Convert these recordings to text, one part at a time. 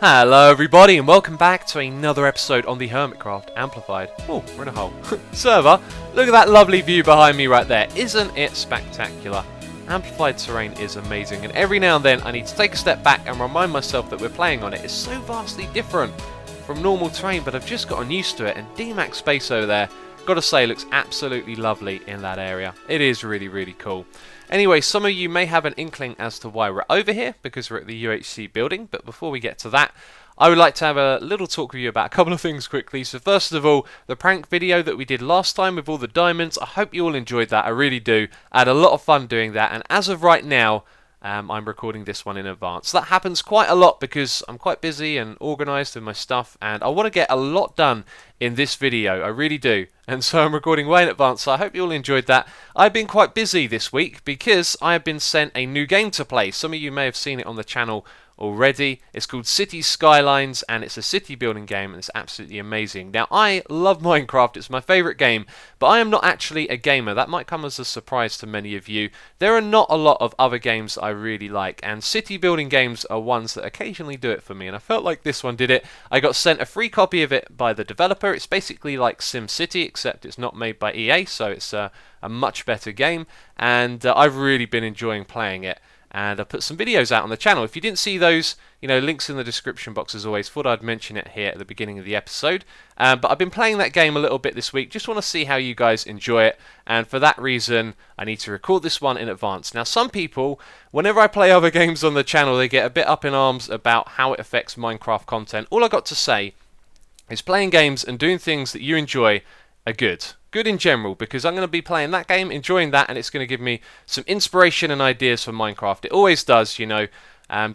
Hello everybody and welcome back to another episode on the Hermitcraft Amplified. Oh, we're in a hole. Server, look at that lovely view behind me right there. Isn't it spectacular? Amplified terrain is amazing, and every now and then I need to take a step back and remind myself that we're playing on it. It's so vastly different from normal terrain, but I've just gotten used to it, and D-Max space over there, gotta say, looks absolutely lovely in that area. It is really, really cool. Anyway, some of you may have an inkling as to why we're over here, because we're at the UHC building, but before we get to that, I would like to have a little talk with you about a couple of things quickly. So first of all, the prank video that we did last time with all the diamonds, I hope you all enjoyed that, I really do. I had a lot of fun doing that, and as of right now, I'm recording this one in advance. That happens quite a lot because I'm quite busy and organised with my stuff, and I want to get a lot done in this video, I really do. And so I'm recording way in advance, so I hope you all enjoyed that. I've been quite busy this week because I have been sent a new game to play. Some of you may have seen it on the channel already. It's called Skylines, and it's a city building game, and it's absolutely amazing. Now, I love Minecraft, it's my favourite game, but I am not actually a gamer. That might come as a surprise to many of you. There are not a lot of other games I really like, and city building games are ones that occasionally do it for me, and I felt like this one did it. I got sent a free copy of it by the developer. It's basically like SimCity, except it's not made by EA, so it's a much better game, and I've really been enjoying playing it. And I put some videos out on the channel. If you didn't see those, links in the description box as always. Thought I'd mention it here at the beginning of the episode. But I've been playing that game a little bit this week. Just want to see how you guys enjoy it. And for that reason, I need to record this one in advance. Now, some people, whenever I play other games on the channel, they get a bit up in arms about how it affects Minecraft content. All I got to say is playing games and doing things that you enjoy are good. Good in general, because I'm going to be playing that game, enjoying that, and it's going to give me some inspiration and ideas for Minecraft. It always does,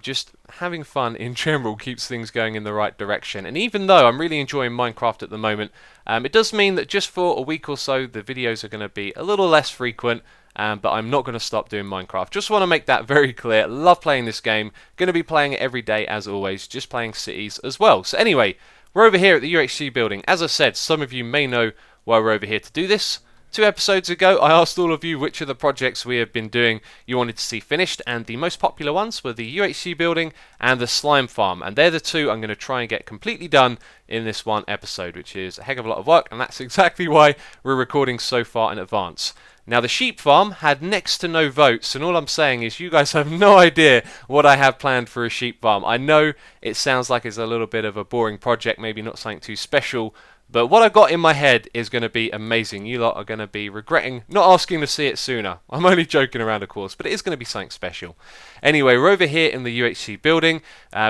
just having fun in general keeps things going in the right direction. And even though I'm really enjoying Minecraft at the moment, it does mean that just for a week or so, the videos are going to be a little less frequent, but I'm not going to stop doing Minecraft. Just want to make that very clear. Love playing this game. Going to be playing it every day, as always, just playing cities as well. So anyway, we're over here at the UHC building. As I said, some of you may know why we're over here to do this. 2 episodes ago, I asked all of you which of the projects we have been doing you wanted to see finished, and the most popular ones were the UHC building and the slime farm, and they're the two I'm going to try and get completely done in this one episode, which is a heck of a lot of work, and that's exactly why we're recording so far in advance. Now, the sheep farm had next to no votes, and all I'm saying is you guys have no idea what I have planned for a sheep farm. I know it sounds like it's a little bit of a boring project, maybe not something too special, but what I've got in my head is going to be amazing. You lot are going to be regretting not asking to see it sooner. I'm only joking around, of course, but it is going to be something special. Anyway, we're over here in the UHC building.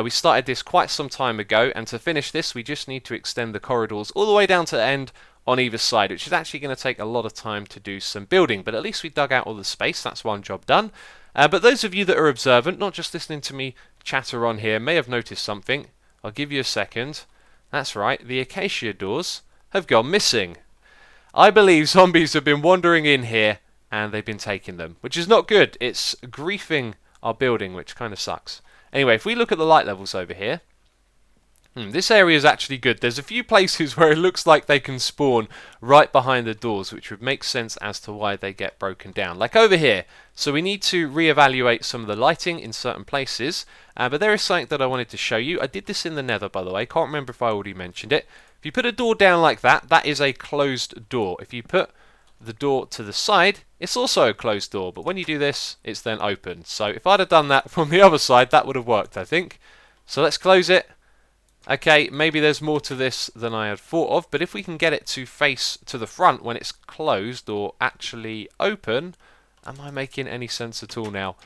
We started this quite some time ago, and to finish this, we just need to extend the corridors all the way down to the end on either side, which is actually going to take a lot of time to do some building, but at least we dug out all the space. That's one job done. But those of you that are observant, not just listening to me chatter on here, may have noticed something. I'll give you a second. That's right, the acacia doors have gone missing. I believe zombies have been wandering in here and they've been taking them, which is not good. It's griefing our building, which kind of sucks. Anyway, if we look at the light levels over here, this area is actually good. There's a few places where it looks like they can spawn right behind the doors, which would make sense as to why they get broken down. Like over here. So we need to reevaluate some of the lighting in certain places. But there is something that I wanted to show you. I did this in the nether, by the way. Can't remember if I already mentioned it. If you put a door down like that, that is a closed door. If you put the door to the side, it's also a closed door. But when you do this, it's then open. So if I'd have done that from the other side, that would have worked, I think. So let's close it. Okay, maybe there's more to this than I had thought of, but if we can get it to face to the front when it's closed or actually open, am I making any sense at all now?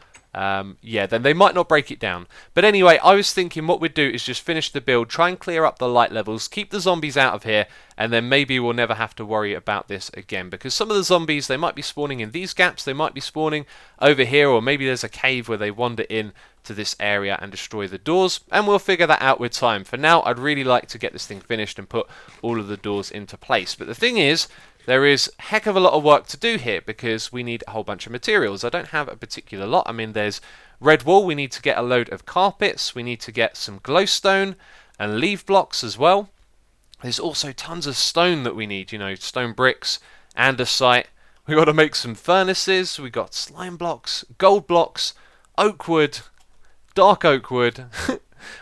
Yeah, then they might not break it down. But anyway, I was thinking what we'd do is just finish the build, try and clear up the light levels, keep the zombies out of here, and then maybe we'll never have to worry about this again. Because some of the zombies, they might be spawning in these gaps, they might be spawning over here, or maybe there's a cave where they wander in to this area and destroy the doors, and we'll figure that out with time. For now, I'd really like to get this thing finished and put all of the doors into place. But the thing is, there is a heck of a lot of work to do here because we need a whole bunch of materials. I don't have a particular lot. I mean, there's red wool. We need to get a load of carpets. We need to get some glowstone and leaf blocks as well. There's also tons of stone that we need, stone bricks, andesite. We got to make some furnaces. We got slime blocks, gold blocks, oak wood, dark oak wood.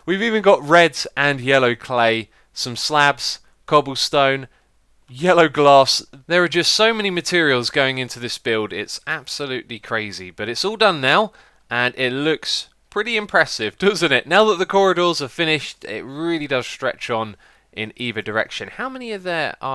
We've even got red and yellow clay, some slabs, cobblestone, yellow glass. There are just so many materials going into this build, it's absolutely crazy. But it's all done now, and it looks pretty impressive, doesn't it? Now that the corridors are finished, it really does stretch on in either direction. How many are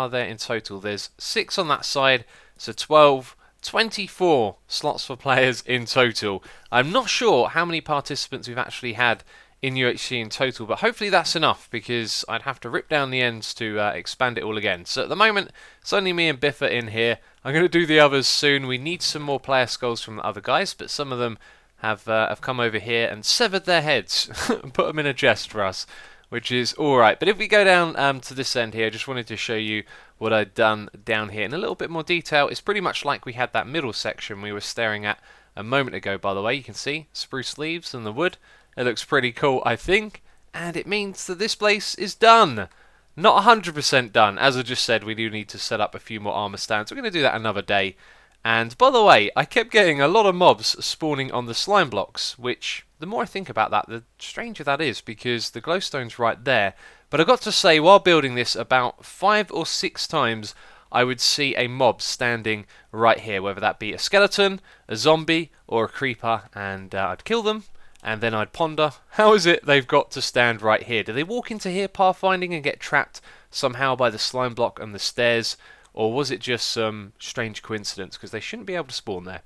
there in total? There's 6 on that side, so 12, 24 slots for players in total. I'm not sure how many participants we've actually had in UHC in total, but hopefully that's enough, because I'd have to rip down the ends to expand it all again. So at the moment, it's only me and Biffa in here. I'm going to do the others soon. We need some more player skulls from the other guys, but some of them have come over here and severed their heads and put them in a chest for us, which is alright. But if we go down to this end here, I just wanted to show you what I'd done down here in a little bit more detail. It's pretty much like we had that middle section we were staring at a moment ago, by the way. You can see spruce leaves and the wood. It looks pretty cool, I think, and it means that this place is done. Not 100% done. As I just said, we do need to set up a few more armor stands. We're going to do that another day. And by the way, I kept getting a lot of mobs spawning on the slime blocks, which, the more I think about that, the stranger that is, because the glowstone's right there. But I got to say, while building this, about 5 or 6 times I would see a mob standing right here, whether that be a skeleton, a zombie, or a creeper, and I'd kill them. And then I'd ponder, how is it they've got to stand right here? Do they walk into here pathfinding and get trapped somehow by the slime block and the stairs? Or was it just some strange coincidence? Because they shouldn't be able to spawn there.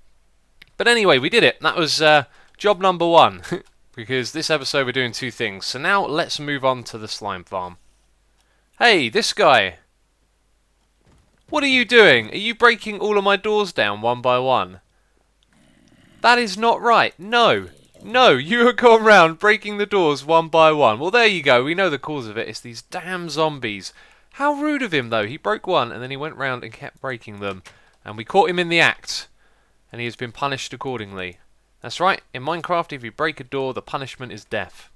But anyway, we did it. That was job number 1. Because this episode we're doing 2 things. So now let's move on to the slime farm. Hey, this guy. What are you doing? Are you breaking all of my doors down one by one? That is not right. No. No, you are going round breaking the doors one by one. Well, there you go. We know the cause of it. It's these damn zombies. How rude of him, though. He broke one, and then he went round and kept breaking them. And we caught him in the act. And he has been punished accordingly. That's right. In Minecraft, if you break a door, the punishment is death.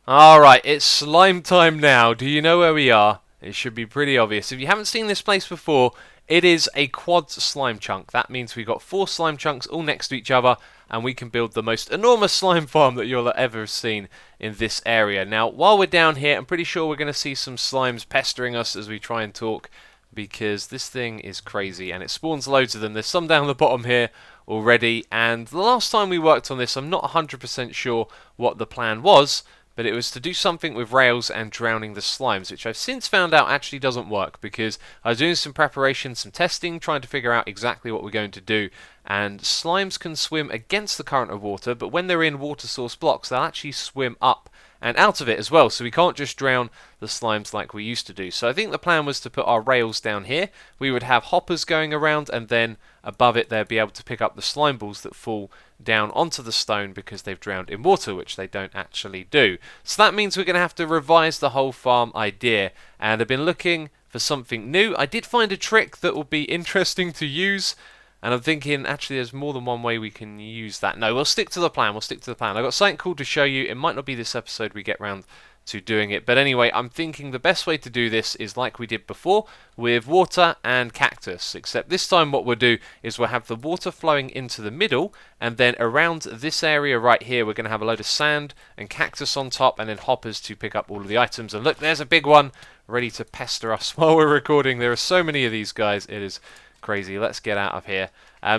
Alright, it's slime time now. Do you know where we are? It should be pretty obvious. If you haven't seen this place before, it is a quad slime chunk. That means we've got 4 slime chunks all next to each other, and we can build the most enormous slime farm that you'll ever have seen in this area. Now, while we're down here, I'm pretty sure we're going to see some slimes pestering us as we try and talk, because this thing is crazy, and it spawns loads of them. There's some down the bottom here already, and the last time we worked on this, I'm not 100% sure what the plan was, but it was to do something with rails and drowning the slimes, which I've since found out actually doesn't work, because I was doing some preparation, some testing, trying to figure out exactly what we're going to do, and slimes can swim against the current of water, but when they're in water source blocks, they'll actually swim up and out of it as well, so we can't just drown the slimes like we used to do. So I think the plan was to put our rails down here. We would have hoppers going around, and then above it they'd be able to pick up the slime balls that fall down onto the stone because they've drowned in water, which they don't actually do. So that means we're going to have to revise the whole farm idea, and I've been looking for something new. I did find a trick that will be interesting to use, and I'm thinking, actually, there's more than one way we can use that. No, we'll stick to the plan. We'll stick to the plan. I've got something cool to show you. It might not be this episode we get round to doing it. But anyway, I'm thinking the best way to do this is like we did before with water and cactus. Except this time what we'll do is we'll have the water flowing into the middle, and then around this area right here we're going to have a load of sand and cactus on top, and then hoppers to pick up all of the items. And look, there's a big one ready to pester us while we're recording. There are so many of these guys. It is crazy. Let's get out of here.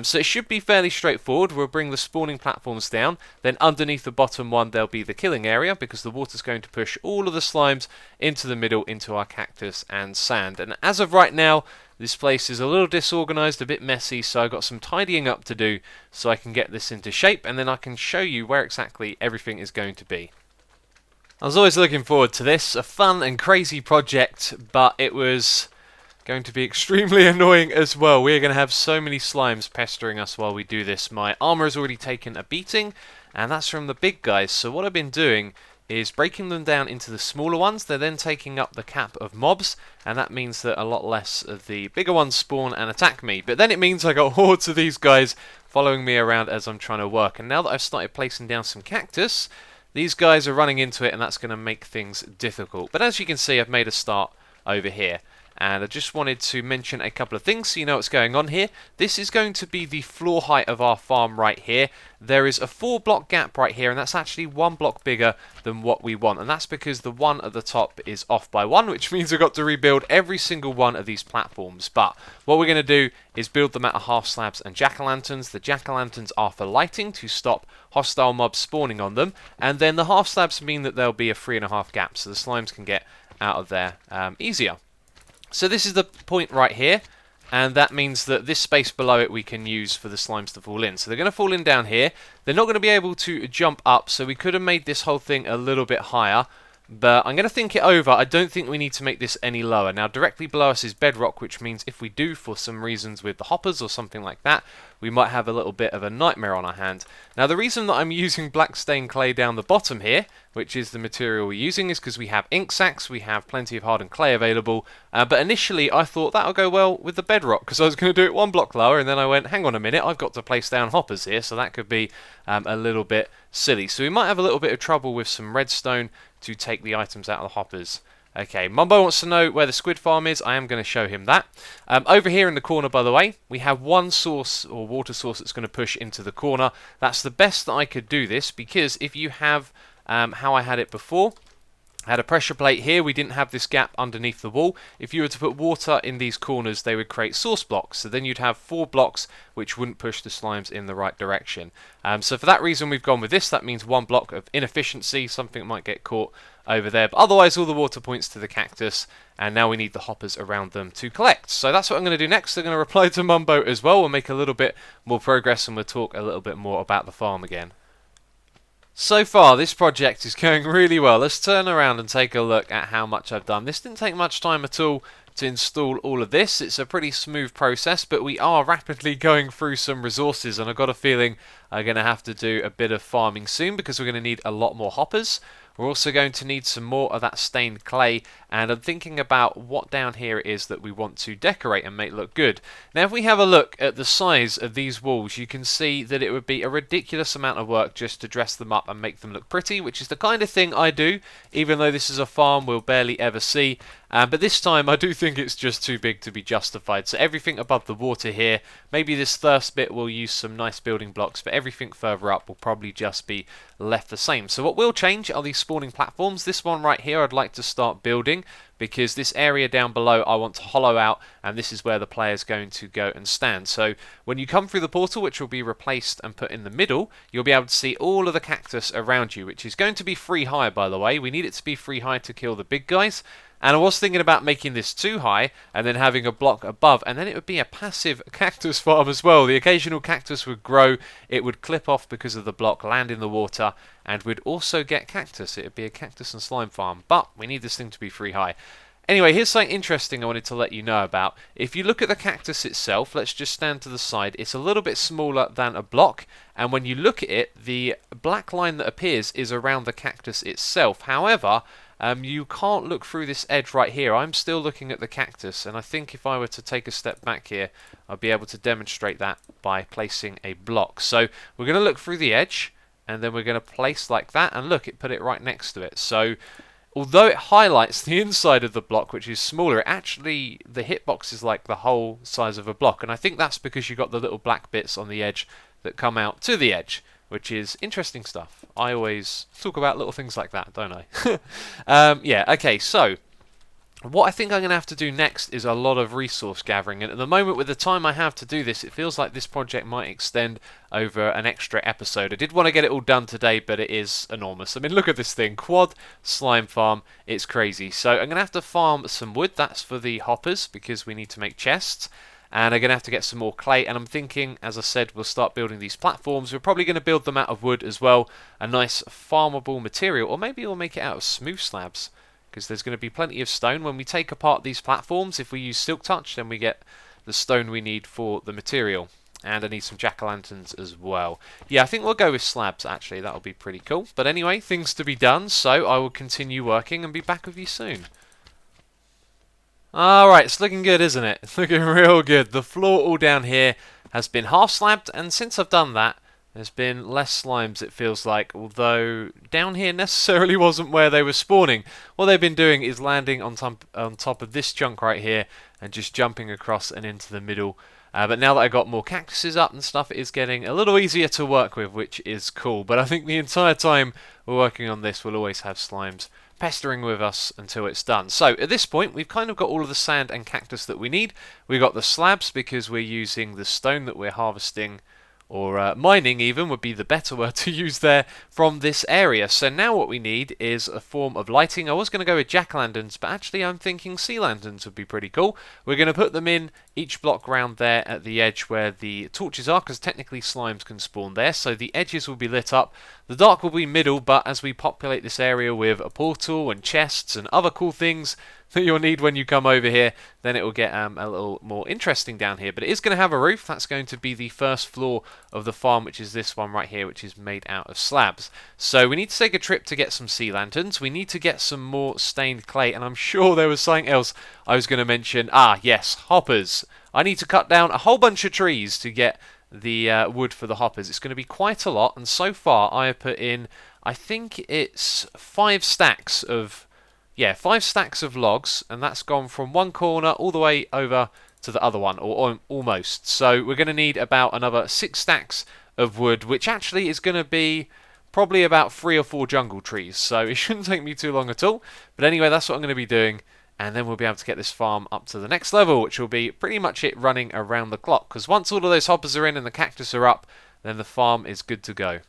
So it should be fairly straightforward. We'll bring the spawning platforms down, then underneath the bottom one there'll be the killing area, because the water's going to push all of the slimes into the middle into our cactus and sand. And as of right now, this place is a little disorganized, a bit messy, so I've got some tidying up to do so I can get this into shape, and then I can show you where exactly everything is going to be. I was always looking forward to this, a fun and crazy project, but it was going to be extremely annoying as well. We're going to have so many slimes pestering us while we do this. My armor has already taken a beating, and that's from the big guys. So what I've been doing is breaking them down into the smaller ones. They're then taking up the cap of mobs, and that means that a lot less of the bigger ones spawn and attack me. But then it means I got hordes of these guys following me around as I'm trying to work. And now that I've started placing down some cactus, these guys are running into it, and that's going to make things difficult. But as you can see, I've made a start over here. And I just wanted to mention a couple of things so you know what's going on here. This is going to be the floor height of our farm right here. There is a 4-block gap right here, and that's actually 1 block bigger than what we want. And that's because the one at the top is off by 1, which means I've got to rebuild every single one of these platforms. But what we're going to do is build them out of half slabs and jack-o'-lanterns. The jack-o'-lanterns are for lighting to stop hostile mobs spawning on them. And then the half slabs mean that there'll be a 3.5 gap, so the slimes can get out of there easier. So this is the point right here, and that means that this space below it we can use for the slimes to fall in. So they're going to fall in down here. They're not going to be able to jump up, so we could have made this whole thing a little bit higher. But I'm going to think it over. I don't think we need to make this any lower. Now, directly below us is bedrock, which means if we do, for some reasons with the hoppers or something like that, we might have a little bit of a nightmare on our hand. Now, the reason that I'm using black stained clay down the bottom here, which is the material we're using, is because we have ink sacs, we have plenty of hardened clay available. But initially, I thought that'll go well with the bedrock, because I was going to do it 1 block lower, and then I went, hang on a minute, I've got to place down hoppers here, so that could be a little bit silly. So we might have a little bit of trouble with some redstone to take the items out of the hoppers. Okay, Mumbo wants to know where the squid farm is. I am going to show him that. Over here in the corner, by the way, we have one source or water source that's going to push into the corner. That's the best that I could do this, because if you have how I had it before, I had a pressure plate here. We didn't have this gap underneath the wall. If you were to put water in these corners, they would create source blocks. So then you'd have 4 blocks which wouldn't push the slimes in the right direction. So for that reason, we've gone with this. That means 1 block of inefficiency. Something might get caught over there. But otherwise, all the water points to the cactus. And now we need the hoppers around them to collect. So that's what I'm going to do next. I'm going to reply to Mumbo as well. We'll make a little bit more progress, and we'll talk a little bit more about the farm again. So far, this project is going really well. Let's turn around and take a look at how much I've done. This didn't take much time at all to install all of this. It's a pretty smooth process, but we are rapidly going through some resources, and I've got a feeling I'm going to have to do a bit of farming soon, because we're going to need a lot more hoppers. We're also going to need some more of that stained clay, and I'm thinking about what down here it is that we want to decorate and make look good. Now, if we have a look at the size of these walls, you can see that it would be a ridiculous amount of work just to dress them up and make them look pretty, which is the kind of thing I do, even though this is a farm we'll barely ever see. But this time I do think it's just too big to be justified. So everything above the water here, maybe this first bit will use some nice building blocks, but everything further up will probably just be left the same. So what will change are these spawning platforms. This one right here I'd like to start building, because this area down below I want to hollow out, and this is where the player is going to go and stand. So when you come through the portal, which will be replaced and put in the middle, you'll be able to see all of the cactus around you, which is going to be 3 high, by the way. We need it to be 3 high to kill the big guys. And I was thinking about making this 2 high and then having a block above, and then it would be a passive cactus farm as well. The occasional cactus would grow, it would clip off because of the block, land in the water, and we'd also get cactus. It would be a cactus and slime farm, but we need this thing to be 3 high. Anyway, here's something interesting I wanted to let you know about. If you look at the cactus itself, let's just stand to the side, it's a little bit smaller than a block, and when you look at it, the black line that appears is around the cactus itself. However, you can't look through this edge right here. I'm still looking at the cactus, and I think if I were to take a step back here, I'd be able to demonstrate that by placing a block. So we're going to look through the edge, and then we're going to place like that, and look, it put it right next to it. So although it highlights the inside of the block, which is smaller, it actually, the hitbox is like the whole size of a block, and I think that's because you've got the little black bits on the edge that come out to the edge, which is interesting stuff. I always talk about little things like that, don't I? Yeah, okay, so what I think I'm going to have to do next is a lot of resource gathering, and at the moment, with the time I have to do this, it feels like this project might extend over an extra episode. I did want to get it all done today, but it is enormous. I mean, look at this thing, quad slime farm, it's crazy. So I'm going to have to farm some wood, that's for the hoppers, because we need to make chests. And I'm going to have to get some more clay, and I'm thinking, as I said, we'll start building these platforms. We're probably going to build them out of wood as well, a nice farmable material, or maybe we'll make it out of smooth slabs, because there's going to be plenty of stone. When we take apart these platforms, if we use silk touch, then we get the stone we need for the material. And I need some jack-o'-lanterns as well. Yeah, I think we'll go with slabs, actually. That'll be pretty cool. But anyway, things to be done, so I will continue working and be back with you soon. Alright, it's looking good, isn't it? It's looking real good. The floor all down here has been half slabbed, and since I've done that, There's been less slimes, it feels like, although down here necessarily wasn't where they were spawning. What they've been doing is landing on top of this chunk right here and just jumping across and into the middle. But now that I got more cactuses up and stuff, it is getting a little easier to work with, which is cool. But I think the entire time we're working on this, we'll always have slimes pestering with us until it's done. So at this point, we've kind of got all of the sand and cactus that we need. We've got the slabs because we're using the stone that we're harvesting, or mining even would be the better word to use there, from this area. So now what we need is a form of lighting. I was going to go with jack-o'-lanterns, but actually I'm thinking sea lanterns would be pretty cool. We're going to put them in each block round there at the edge where the torches are, because technically slimes can spawn there, so the edges will be lit up. The dark will be middle, but as we populate this area with a portal and chests and other cool things that you'll need when you come over here, then it will get a little more interesting down here. But it is going to have a roof. That's going to be the first floor of the farm, which is this one right here, which is made out of slabs. So we need to take a trip to get some sea lanterns. We need to get some more stained clay, and I'm sure there was something else I was going to mention. Ah, yes, hoppers. I need to cut down a whole bunch of trees to get the wood for the hoppers. It's going to be quite a lot, and so far I have put in, I think it's 5 stacks of... Yeah, 5 stacks of logs, and that's gone from one corner all the way over to the other one, or almost. So we're going to need about another 6 stacks of wood, which actually is going to be probably about 3 or 4 jungle trees. So it shouldn't take me too long at all. But anyway, that's what I'm going to be doing, and then we'll be able to get this farm up to the next level, which will be pretty much it running around the clock. Because once all of those hoppers are in and the cactus are up, then the farm is good to go.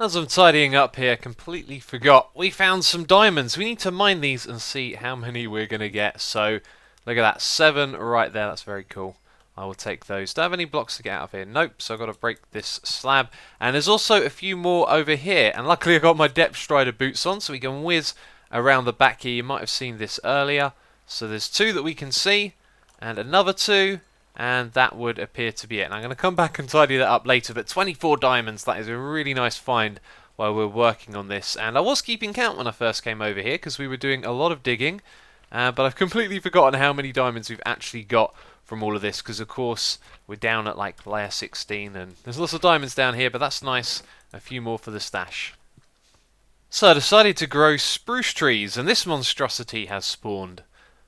As I'm tidying up here, completely forgot, we found some diamonds. We need to mine these and see how many we're going to get. So, look at that, 7 right there, that's very cool. I will take those. Do I have any blocks to get out of here? Nope, so I've got to break this slab. And there's also a few more over here. And luckily I got my depth strider boots on, so we can whiz around the back here. You might have seen this earlier. So there's 2 that we can see, and another 2. And that would appear to be it. And I'm going to come back and tidy that up later. But 24 diamonds, that is a really nice find while we're working on this. And I was keeping count when I first came over here because we were doing a lot of digging. But I've completely forgotten how many diamonds we've actually got from all of this. Because, of course, we're down at like layer 16. And there's lots of diamonds down here, but that's nice. A few more for the stash. So I decided to grow spruce trees. And this monstrosity has spawned.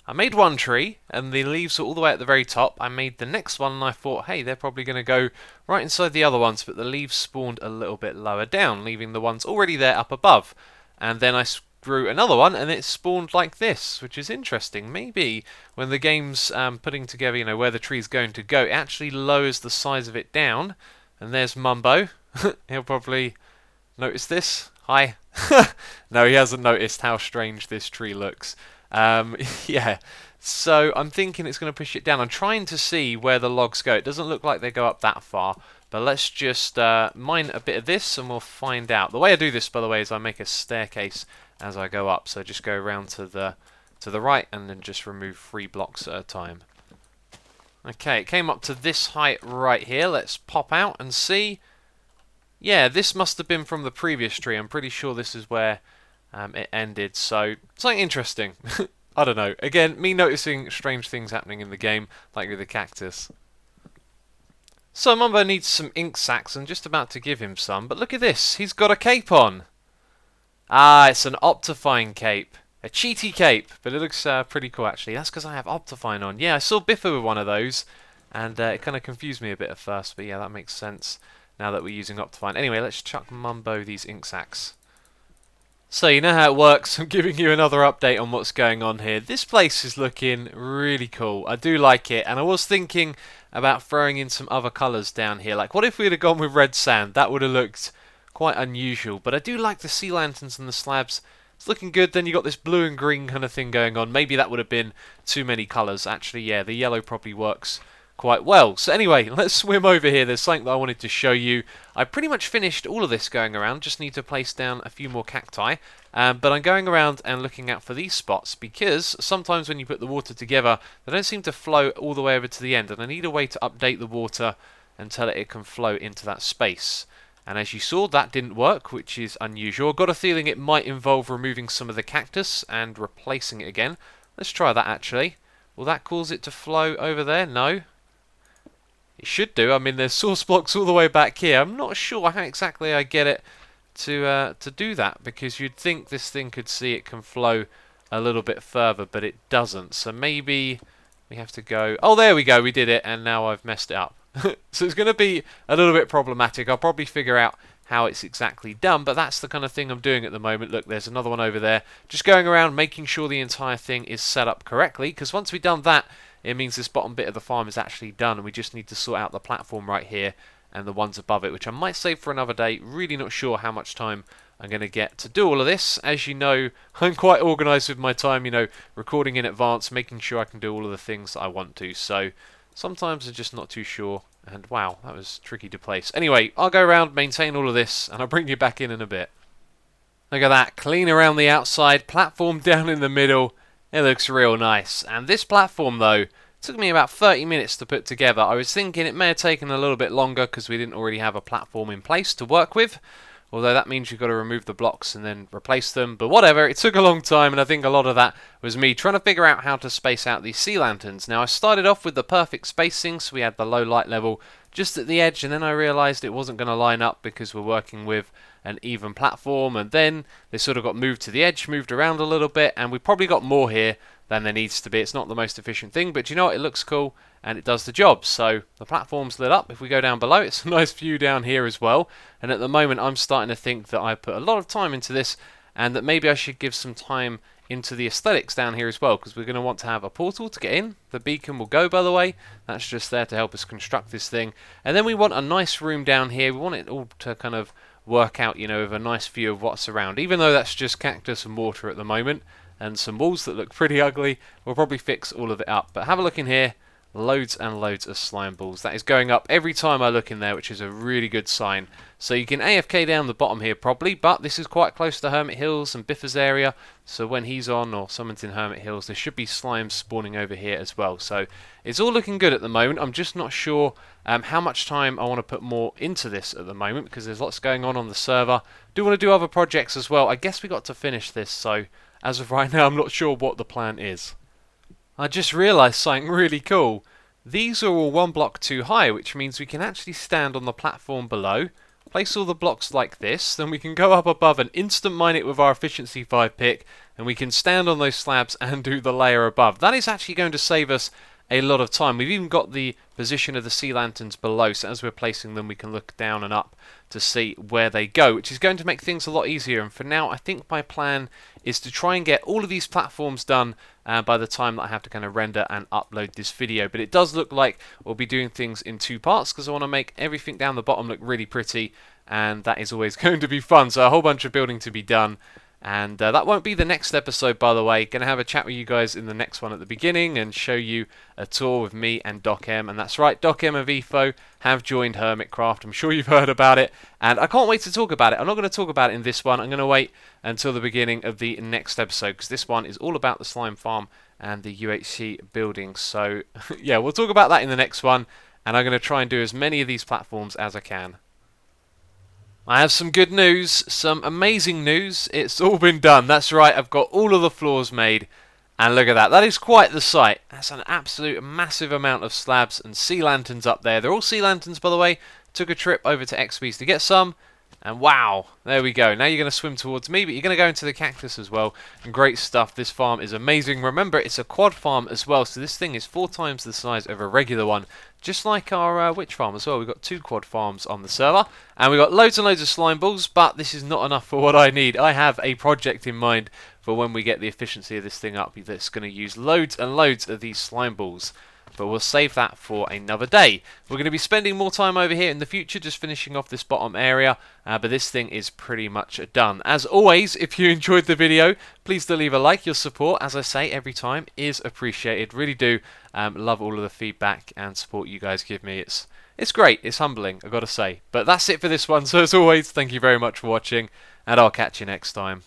I made one tree, and the leaves are all the way at the very top. I made the next one, and I thought, hey, they're probably going to go right inside the other ones, but the leaves spawned a little bit lower down, leaving the ones already there up above. And then I grew another one, and it spawned like this, which is interesting. Maybe when the game's putting together, you know, where the tree's going to go, it actually lowers the size of it down. And there's Mumbo. He'll probably notice this. Hi. No, he hasn't noticed how strange this tree looks. Yeah, so I'm thinking it's going to push it down. I'm trying to see where the logs go. It doesn't look like they go up that far, but let's just mine a bit of this and we'll find out. The way I do this, by the way, is I make a staircase as I go up. So just go around to the right and then just remove 3 blocks at a time. Okay, it came up to this height right here. Let's pop out and see. Yeah, this must have been from the previous tree. I'm pretty sure this is where it ended, so something interesting. I don't know. Again, me noticing strange things happening in the game, like with the cactus. So Mumbo needs some ink sacs. I'm just about to give him some, but look at this. He's got a cape on. Ah, it's an Optifine cape. A cheaty cape, but it looks pretty cool actually. That's because I have Optifine on. Yeah, I saw Biffa with one of those, and it kind of confused me a bit at first, but yeah, that makes sense now that we're using Optifine. Anyway, let's chuck Mumbo these ink sacs. So you know how it works. I'm giving you another update on what's going on here. This place is looking really cool. I do like it, and I was thinking about throwing in some other colours down here. Like, what if we'd have gone with red sand? That would have looked quite unusual, but I do like the sea lanterns and the slabs. It's looking good. Then you got this blue and green kind of thing going on. Maybe that would have been too many colours. Actually, yeah, the yellow probably works quite well. So anyway, let's swim over here. There's something that I wanted to show you. I pretty much finished all of this going around. Just need to place down a few more cacti. But I'm going around and looking out for these spots because sometimes when you put the water together, they don't seem to flow all the way over to the end. And I need a way to update the water and tell it can flow into that space. And as you saw, that didn't work, which is unusual. I've got a feeling it might involve removing some of the cactus and replacing it again. Let's try that actually. Will that cause it to flow over there? No. It should do. I mean, there's source blocks all the way back here. I'm not sure how exactly I get it to do that, because you'd think this thing could see it can flow a little bit further, but it doesn't. So maybe we have to go... Oh, there we go. We did it, and now I've messed it up. So it's going to be a little bit problematic. I'll probably figure out how it's exactly done, but that's the kind of thing I'm doing at the moment. Look, there's another one over there. Just going around making sure the entire thing is set up correctly, because once we've done that, it means this bottom bit of the farm is actually done, and we just need to sort out the platform right here and the ones above it, which I might save for another day. Really not sure how much time I'm going to get to do all of this. As you know, I'm quite organised with my time, you know, recording in advance, making sure I can do all of the things that I want to. So sometimes I'm just not too sure. And wow, that was tricky to place. Anyway, I'll go around, maintain all of this, and I'll bring you back in a bit. Look at that, clean around the outside, platform down in the middle. It looks real nice. And this platform, though, took me about 30 minutes to put together. I was thinking it may have taken a little bit longer because we didn't already have a platform in place to work with. Although that means you've got to remove the blocks and then replace them. But whatever, it took a long time, and I think a lot of that was me trying to figure out how to space out these sea lanterns. Now, I started off with the perfect spacing, so we had the low light level just at the edge, and then I realised it wasn't going to line up because we're working with an even platform, and then they sort of got moved to the edge, moved around a little bit, and we probably got more here than there needs to be. It's not the most efficient thing, but you know what, it looks cool and it does the job. So the platform's lit up. If we go down below, it's a nice view down here as well, and at the moment I'm starting to think that I put a lot of time into this, and that maybe I should give some time into the aesthetics down here as well, because we're going to want to have a portal to get in. The beacon will go, by the way. That's just there to help us construct this thing. And then we want a nice room down here. We want it all to kind of work out, you know, with a nice view of what's around. Even though that's just cactus and water at the moment, and some walls that look pretty ugly, we'll probably fix all of it up. But have a look in here. Loads and loads of slime balls. That is going up every time I look in there, which is a really good sign. So you can AFK down the bottom here probably, but this is quite close to Hermit Hills and Biffa's area, so when he's on or someone's in Hermit Hills, there should be slimes spawning over here as well. So it's all looking good at the moment. I'm just not sure how much time I want to put more into this at the moment, because there's lots going on the server. Do want to do other projects as well. I guess we got to finish this, so as of right now I'm not sure what the plan is. I just realised something really cool. These are all one block too high, which means we can actually stand on the platform below, place all the blocks like this, then we can go up above and instant mine it with our efficiency 5 pick, and we can stand on those slabs and do the layer above. That is actually going to save us a lot of time. We've even got the position of the sea lanterns below, so as we're placing them we can look down and up to see where they go, which is going to make things a lot easier. And for now I think my plan is to try and get all of these platforms done by the time that I have to kind of render and upload this video. But it does look like we'll be doing things in 2 parts, because I want to make everything down the bottom look really pretty, and that is always going to be fun. So a whole bunch of building to be done. And that won't be the next episode, by the way. Going to have a chat with you guys in the next one at the beginning and show you a tour with me and Doc M. And that's right, Doc M and Vifo have joined Hermitcraft. I'm sure you've heard about it, and I can't wait to talk about it. I'm not going to talk about it in this one. I'm going to wait until the beginning of the next episode, because this one is all about the slime farm and the UHC building. So yeah, we'll talk about that in the next one, and I'm going to try and do as many of these platforms as I can. I have some good news, some amazing news. It's all been done. That's right, I've got all of the floors made. And look at that, that is quite the sight. That's an absolute massive amount of slabs and sea lanterns up there. They're all sea lanterns, by the way. Took a trip over to XB's to get some. And wow, there we go. Now you're going to swim towards me, but you're going to go into the cactus as well. And great stuff. This farm is amazing. Remember, it's a quad farm as well, so this thing is 4 times the size of a regular one. Just like our witch farm as well. We've got 2 quad farms on the server. And we've got loads and loads of slime balls, but this is not enough for what I need. I have a project in mind for when we get the efficiency of this thing up that's going to use loads and loads of these slime balls. But we'll save that for another day. We're going to be spending more time over here in the future, just finishing off this bottom area, but this thing is pretty much done. As always, if you enjoyed the video, please do leave a like. Your support, as I say every time, is appreciated. Really do love all of the feedback and support you guys give me. It's great, it's humbling, I've got to say. But that's it for this one, so as always, thank you very much for watching, and I'll catch you next time.